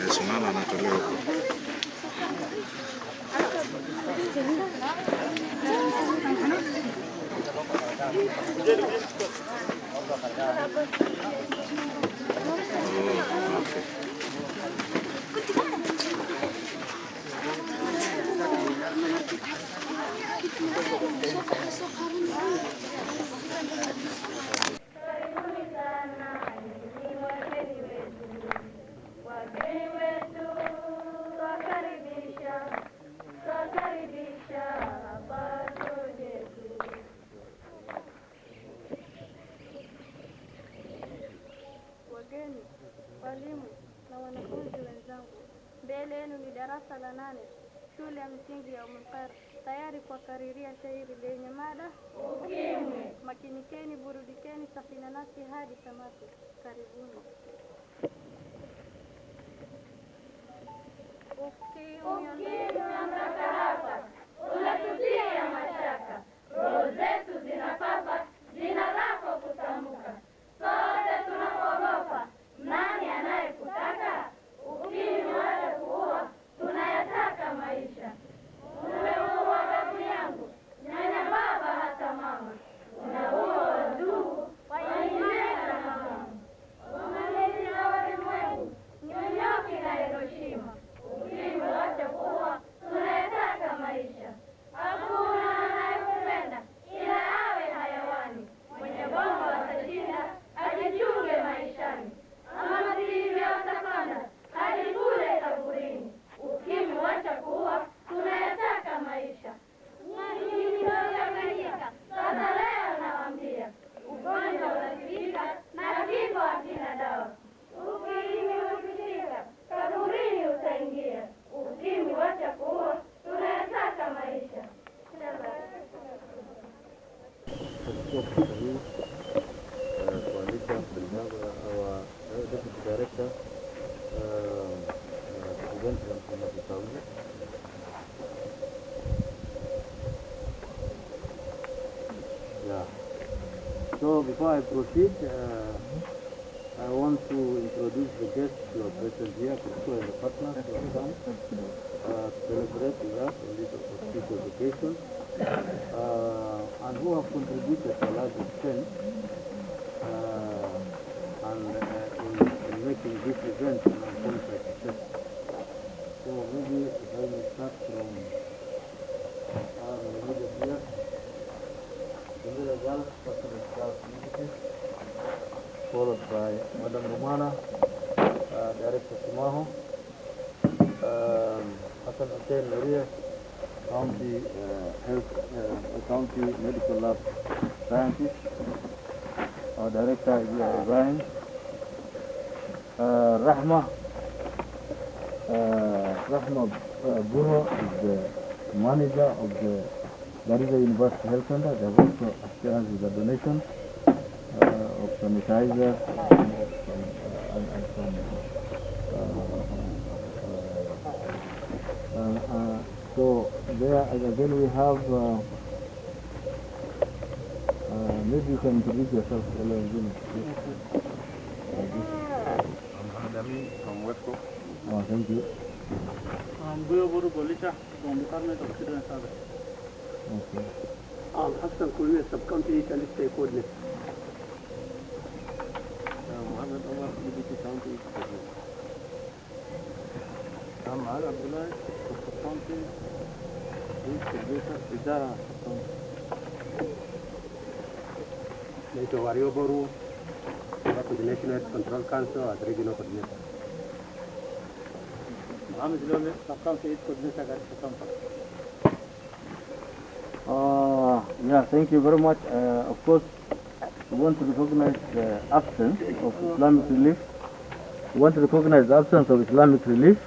Simama anatolewa huko. Wageni, walimu na wanafunzi wenzangu, mbele yenu ni darasa la 8 shule ya msingi ya Umulkhair, tayari kwa kariria shairi lenye mada ukimwi. Makinikeni, burudikeni, safina nasi hadi tamati. Karibuni. Ukimwi ondoka hapa, unatutia mashaka, roho zetu zinapapa, jina lako kutamka. Sote tunakuogopa, nani anayekutaka? Ukimwi wacha kuua, tunayataka maisha. Umeua babu yangu, nyanya, baba, hata mama. Unaua wandugu, waingereza na mama. Umeleta walimwengu, New York na Hiroshima. Ukimwi wacha kuua, tunayataka maisha. Hakuna anayekupenda, ila awe hayawani. Mwenye bomba atashinda, ajichunge maishani. Ama sivyo atakwenda, hadi kule kaburini. Ukimwi wacha kuua, tunayataka maisha. Nyinyi Tanganyika, sasa leo nawaambia, ugonjwa unatibika na kifo hakina dawa. Ukimwi ukishika, kaburini utaingia. Ukimwi wacha kuua, tunayataka maisha. Nachukua fursa hii kualika mwenzangu wa Deputy Director to present Mheshimiwa. Yeah. So before I proceed, I want to introduce the guests who are present here, Kutua and the partners who have come to celebrate with us on this auspicious occasion, and who have contributed to a large extent in making this event an unqualified success. So maybe if I may start from our immediate here, Jamila Gal, Personal Staff Executive, followed by Madam Romana, Director Simaho, Hassan Hussein Maria, County County Medical Lab Scientist, our Director Ibrahim, Rahma Burro is the manager of the Garissa University Health Center. They have also assisted us with the donation. of sanitizer and some so there again we have maybe you can introduce yourself. I'm Adami from WEFCO. Oh, thank you. I'm Buyoburu Bolicha from Department of Children Service. Okay. I'm Hassan Kuruya, Sub-County Italy State Coordinator. Mohammed Omar, Liberty County Coordinator. I'm Ali Abdullah, Sub-County Youth Coordinator, Idara Sub-County. Naito Warioboru, the National Control Council as Regional Coordinator. Mohammed Lole, Sub-County Youth Coordinator, Garissa County. Yeah, thank you very much. Of course, we want to recognize the absence of Islamic Relief. We want to recognize the absence of Islamic Relief,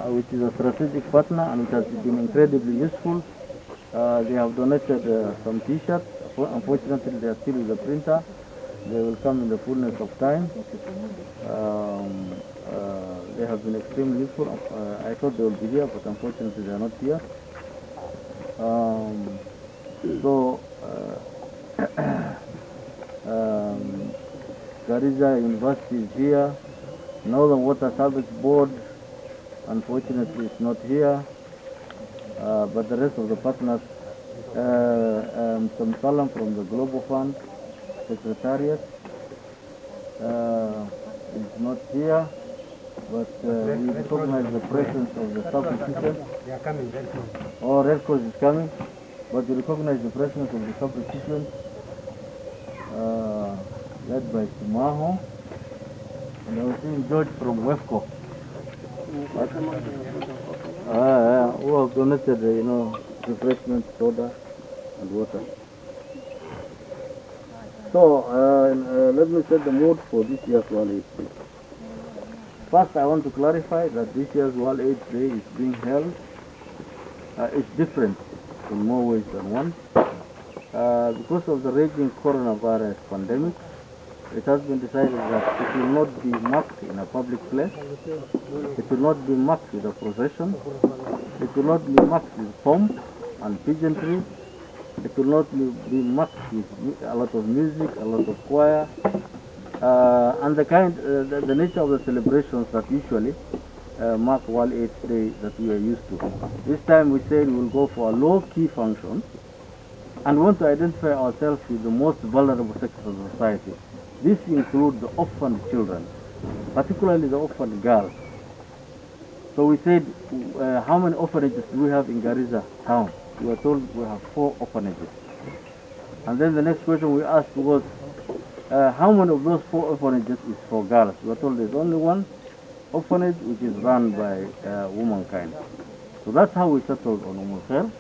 which is a strategic partner and it has been incredibly useful. They have donated some T-shirts. Unfortunately, they are still with the printer. They will come in the fullness of time. They have been extremely useful. I thought they would be here, but unfortunately they are not here. Garissa University is here. Northern Water Service Board, unfortunately, is not here. But the rest of the partners, some Salam from the Global Fund Secretariat is not here. But we recognize the presence of the sub-recipients. They are coming, Red Cross. Oh, Red Cross is coming. But we recognize the presence of the sub-recipients led by Sumaho. And I was seeing George from WEFCO. Who have donated, refreshment, soda, and water. So, let me set the mood for this year's World AIDS Day. First, I want to clarify that this year's World AIDS Day is being held. It's different in more ways than one. Because of the raging coronavirus pandemic, it has been decided that it will not be marked in a public place. It will not be marked with a procession. It will not be marked with pomp and pageantry. It will not be marked with a lot of music, a lot of choir, and the nature of the celebrations that usually mark World AIDS Day that we are used to. This time we said we will go for a low-key function and want to identify ourselves with the most vulnerable sectors of society. This includes the orphaned children, particularly the orphaned girls. So we said, how many orphanages do we have in Garissa town? We were told we have 4 orphanages. And then the next question we asked was, how many of those 4 orphanages is for girls? We were told there's only 1 orphanage which is run by womankind. So that's how we settled on Khair.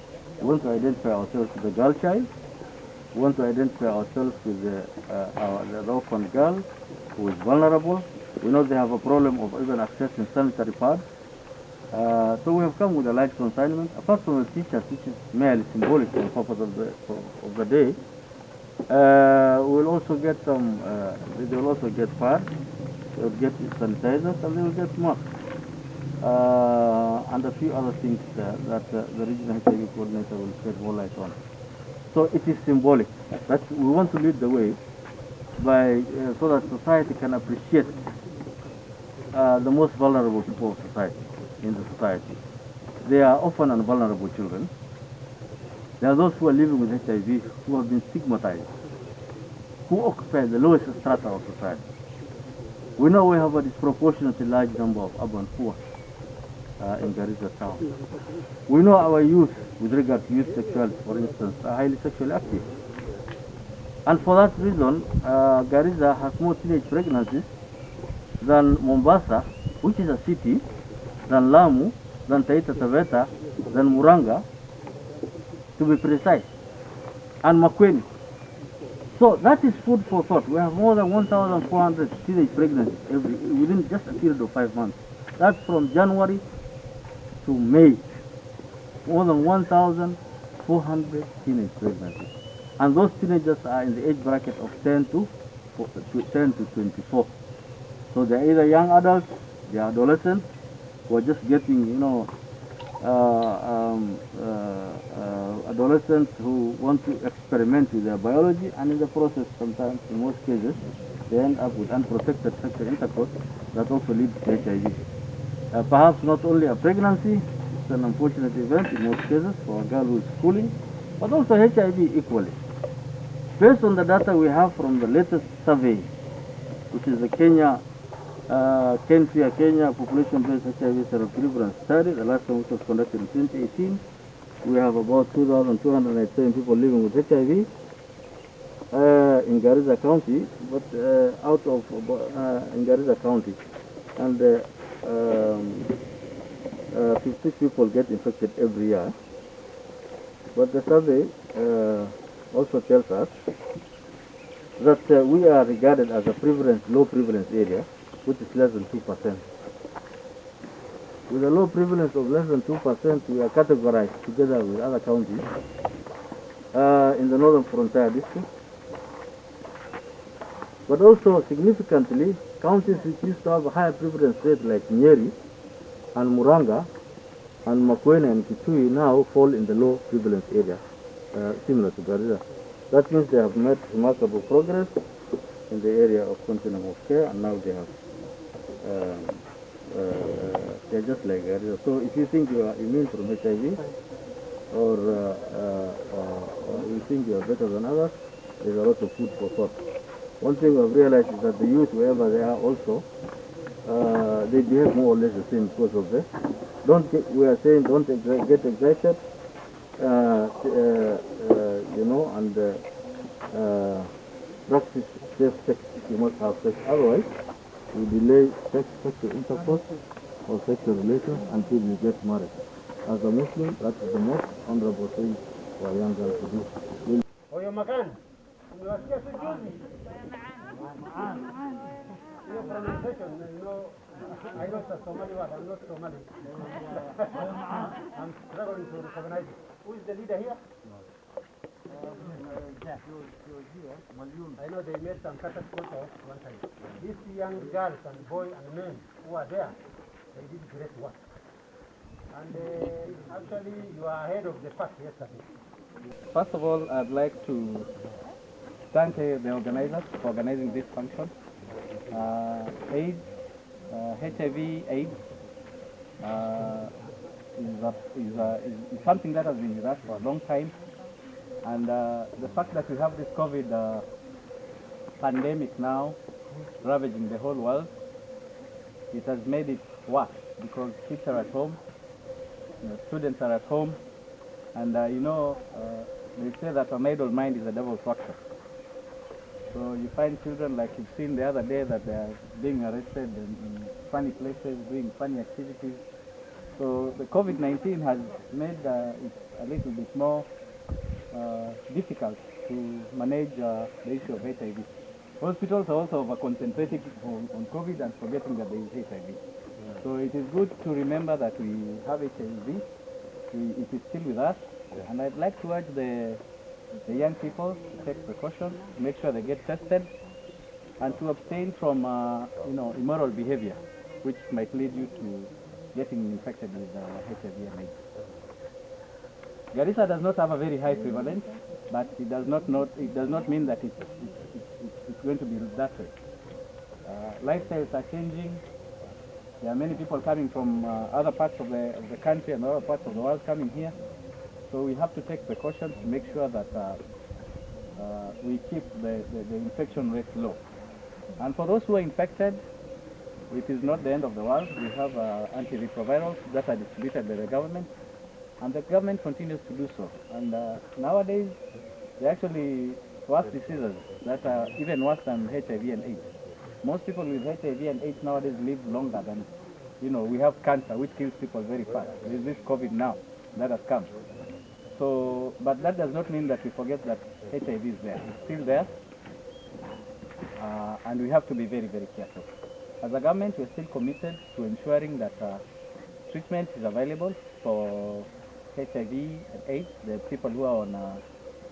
We want to identify ourselves with the girl child. We want to identify ourselves with the orphan girl who is vulnerable. We know they have a problem of even accessing sanitary pads. So we have come with a light consignment. Apart from the teachers, which is merely symbolic for the purpose of the day, we'll also get some, they will also get pads, they will get sanitizers, and they will get masks. And a few other things that the regional HIV coordinator will shed more light on. So it is symbolic. We want to lead the way by so that society can appreciate the most vulnerable people of society, in the society. They are orphan and vulnerable children. There are those who are living with HIV who have been stigmatized, who occupy the lowest strata of society. We know we have a disproportionately large number of urban poor in Garissa town. We know our youth, with regard to youth sexuality, for instance, are highly sexually active. And for that reason, Garissa has more teenage pregnancies than Mombasa, which is a city, than Lamu, than Taita Taveta, than Muranga, to be precise, and Makueni. So that is food for thought. We have more than 1,400 teenage pregnancies within just a period of 5 months. That's from January to May. More than 1,400 teenage pregnancies. and those teenagers are in the age bracket of 10 to 24. So they're either young adults, they're adolescents, who are just getting, adolescents who want to experiment with their biology, and in the process, sometimes, in most cases, they end up with unprotected sexual intercourse that also leads to HIV. Perhaps not only a pregnancy, it's an unfortunate event in most cases for a girl who is schooling, but also HIV equally. Based on the data we have from the latest survey, which is the Kenya population-based HIV seroprevalence study, the last one which was conducted in 2018, we have about 2,287 people living with HIV in Garissa County, but in Garissa County, and 56 people get infected every year. But the survey also tells us that we are regarded as a low prevalence area, which is less than 2%. With a low prevalence of less than 2%, we are categorized together with other counties in the Northern Frontier District. But also significantly, counties which used to have a higher prevalence rate like Nyeri and Muranga and Makwene and Kitui now fall in the low prevalence area, similar to Garissa. That means they have made remarkable progress in the area of continuum of care, and now they have they're just like Garissa. So if you think you are immune from HIV, or you think you are better than others, there's a lot of food for thought. One thing I've realized is that the youth, wherever they are also, they behave more or less the same because of this. We are saying don't get excited, and practice safe sex if you must have sex. Otherwise, you delay sexual intercourse or sexual relations until you get married. As a Muslim, that is the most honorable thing for a young girl to do. Oyo Makan, umewasikia tu juzi? Your pronunciation, I know it's a Somali word, I'm not Somali. I'm struggling to recognize it. Who is the leader here? I know they made some cut photos one time. These young girls and boys and men who are there, they did great work. And actually, you are ahead of the pack yesterday. First of all, I'd like to thank the organizers for organizing this function. HIV/AIDS is something that has been with us for a long time, and the fact that we have this COVID pandemic now ravaging the whole world, it has made it worse because kids are at home, students are at home, and they say that an idle mind is a devil's workshop. So you find children, like you've seen the other day, that they are being arrested in funny places, doing funny activities. So the COVID-19 has made it a little bit more difficult to manage the issue of HIV. Hospitals are also over-concentrating on COVID and forgetting that there is HIV. So it is good to remember that we have HIV. It is still with us, and I'd like to urge the young people to take precautions, to make sure they get tested, and to abstain from immoral behavior, which might lead you to getting infected with HIV and AIDS. Garissa does not have a very high prevalence, but it does not mean that it's going to be that way. Lifestyles are changing. There are many people coming from other parts of the country and other parts of the world coming here. So we have to take precautions to make sure that we keep the infection rate low. And for those who are infected, it is not the end of the world. We have antiretrovirals that are distributed by the government, and the government continues to do so. And nowadays, there are actually worse diseases that are even worse than HIV and AIDS. Most people with HIV and AIDS nowadays live longer than, we have cancer, which kills people very fast. There is this COVID now that has come. So, but that does not mean that we forget that HIV is there. It's still there, and we have to be very, very careful. As a government, we're still committed to ensuring that treatment is available for HIV and AIDS, the people who are on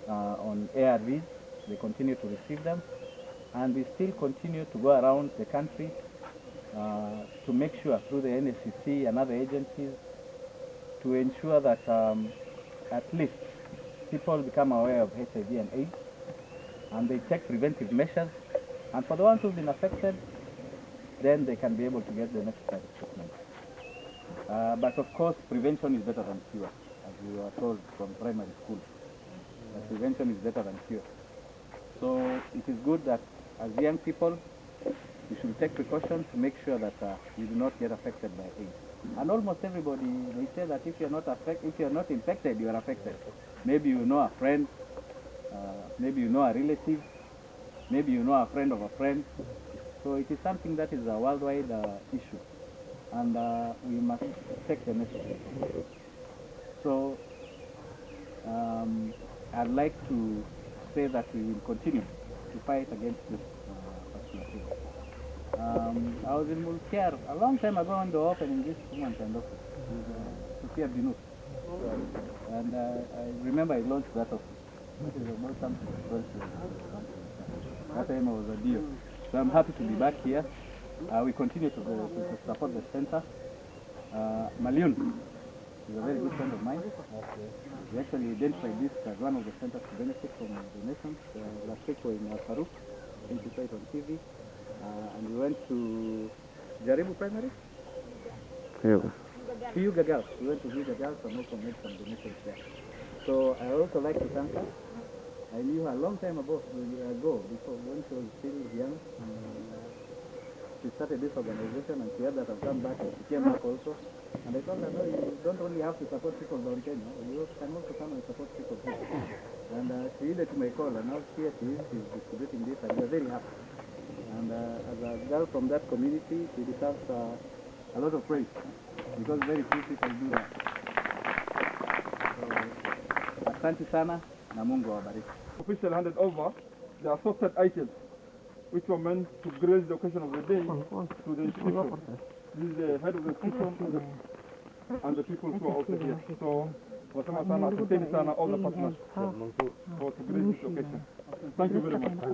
on ARVs. They continue to receive them, and we still continue to go around the country to make sure through the NSCC and other agencies to ensure that at least people become aware of HIV and AIDS, and they take preventive measures, and for the ones who've been affected, then they can be able to get the necessary treatment. But of course, prevention is better than cure, as we were told from primary school. Prevention is better than cure. So it is good that as young people, we should take precautions to make sure that you do not get affected by AIDS. And almost everybody, they say that if you're not infected, you are affected. Maybe you know a friend, maybe you know a relative, maybe you know a friend of a friend. So it is something that is a worldwide issue, and we must take the necessary precautions. So I'd like to say that we will continue to fight against this particular thing. I was in Multiar a long time ago when they were opening this woman's office with Sophia Binus. And I remember I launched that office. That is about something 12 years ago, something like that. That time I was a deal. So I'm happy to be back here. We continue to support the center. Maliun is a very good friend of mine. We actually identified this as one of the centers to benefit from donations. Last week we were in Farouk. I think you saw it on TV. And we went to Jaribu Primary? Hyuga Girls. We went to Hyuga Girls and also made some donations there. So I also like to thank her. I knew her a long time ago before when she was still young. She started this organization and she had that I've come back and she came back also. And I told her, no, you don't only have to support people down Kenya, you can also come and support people here. And she heeded to my call, and now here she is, she's distributing this, and we are very happy. And as a girl from that community, she deserves a lot of praise, because very few people do that. So, asante sana, na Mungu awabariki. Official handed over the assorted items which were meant to grace the occasion of the day to the institution. This is the head of the institution and the people who are also here. So, wasema sana, asanteni sana all the partners for to grace this occasion. Thank you very much.